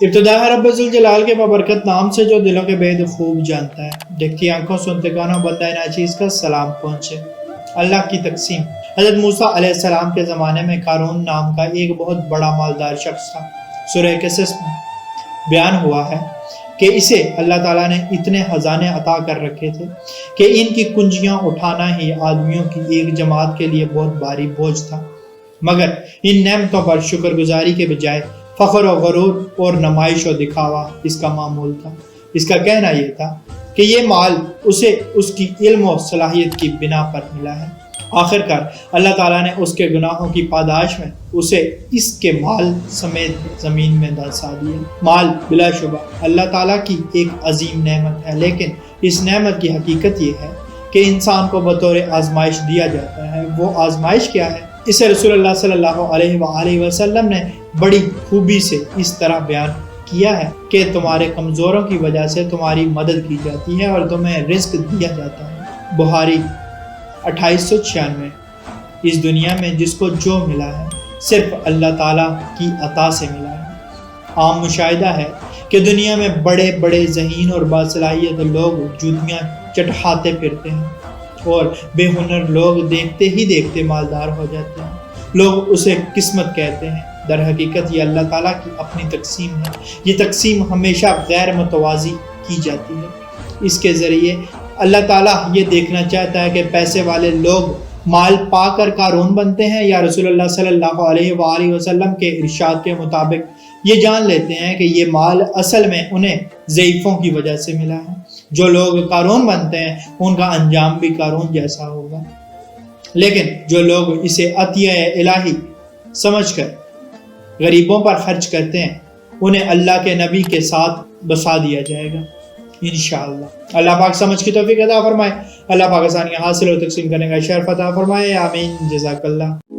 ابتدا ہے رب ذوالجلال کے بابرکت نام سے جو دلوں کے بید خوب جانتا ہے۔ دیکھتی آنکھوں سنتے کانوں بندہ ناچیز کا سلام پہنچے۔ اللہ کی تقسیم۔ حضرت موسیٰ علیہ السلام کے زمانے میں قارون نام کا ایک بہت بڑا مالدار شخص تھا۔ سورہ قصص میں بیان ہوا ہے کہ اسے اللہ تعالیٰ نے اتنے خزانے عطا کر رکھے تھے کہ ان کی کنجیاں اٹھانا ہی آدمیوں کی ایک جماعت کے لیے بہت بھاری بوجھ تھا، مگر ان نعمتوں پر شکر گزاری کے بجائے فخر و غرور اور نمائش و دکھاوا اس کا معمول تھا۔ اس کا کہنا یہ تھا کہ یہ مال اسے اس کی علم و صلاحیت کی بنا پر ملا ہے۔ آخرکار اللہ تعالیٰ نے اس کے گناہوں کی پاداش میں اسے اس کے مال سمیت زمین میں دھنسا دیا۔ مال بلا شبہ اللہ تعالیٰ کی ایک عظیم نعمت ہے، لیکن اس نعمت کی حقیقت یہ ہے کہ انسان کو بطور آزمائش دیا جاتا ہے۔ وہ آزمائش کیا ہے؟ اسے رسول اللہ صلی اللہ علیہ وآلہ وسلم نے بڑی خوبی سے اس طرح بیان کیا ہے کہ تمہارے کمزوروں کی وجہ سے تمہاری مدد کی جاتی ہے اور تمہیں رزق دیا جاتا ہے۔ بخاری 2896۔ اس دنیا میں جس کو جو ملا ہے صرف اللہ تعالیٰ کی عطا سے ملا ہے۔ عام مشاہدہ ہے کہ دنیا میں بڑے بڑے ذہین اور باصلاحیت لوگ جوتیاں چٹخاتے پھرتے ہیں اور بے ہنر لوگ دیکھتے ہی دیکھتے مالدار ہو جاتے ہیں۔ لوگ اسے قسمت کہتے ہیں، در حقیقت یہ اللہ تعالیٰ کی اپنی تقسیم ہے۔ یہ تقسیم ہمیشہ غیر متوازی کی جاتی ہے۔ اس کے ذریعے اللہ تعالیٰ یہ دیکھنا چاہتا ہے کہ پیسے والے لوگ مال پا کر قارون بنتے ہیں یا رسول اللہ صلی اللہ علیہ وآلہ وسلم کے ارشاد کے مطابق یہ جان لیتے ہیں کہ یہ مال اصل میں انہیں ضعیفوں کی وجہ سے ملا ہے۔ جو لوگ قارون بنتے ہیں ان کا انجام بھی قارون جیسا ہوگا، لیکن جو لوگ اسے عطیہ الہی سمجھ کر غریبوں پر خرچ کرتے ہیں انہیں اللہ کے نبی کے ساتھ بسا دیا جائے گا انشاءاللہ۔ اللہ پاک سمجھ کی توفیق عطا فرمائے۔ اللہ پاک آسانیاں حاصل اور تقسیم کرنے کا شرف عطا فرمائے۔ آمین۔ جزاک اللہ۔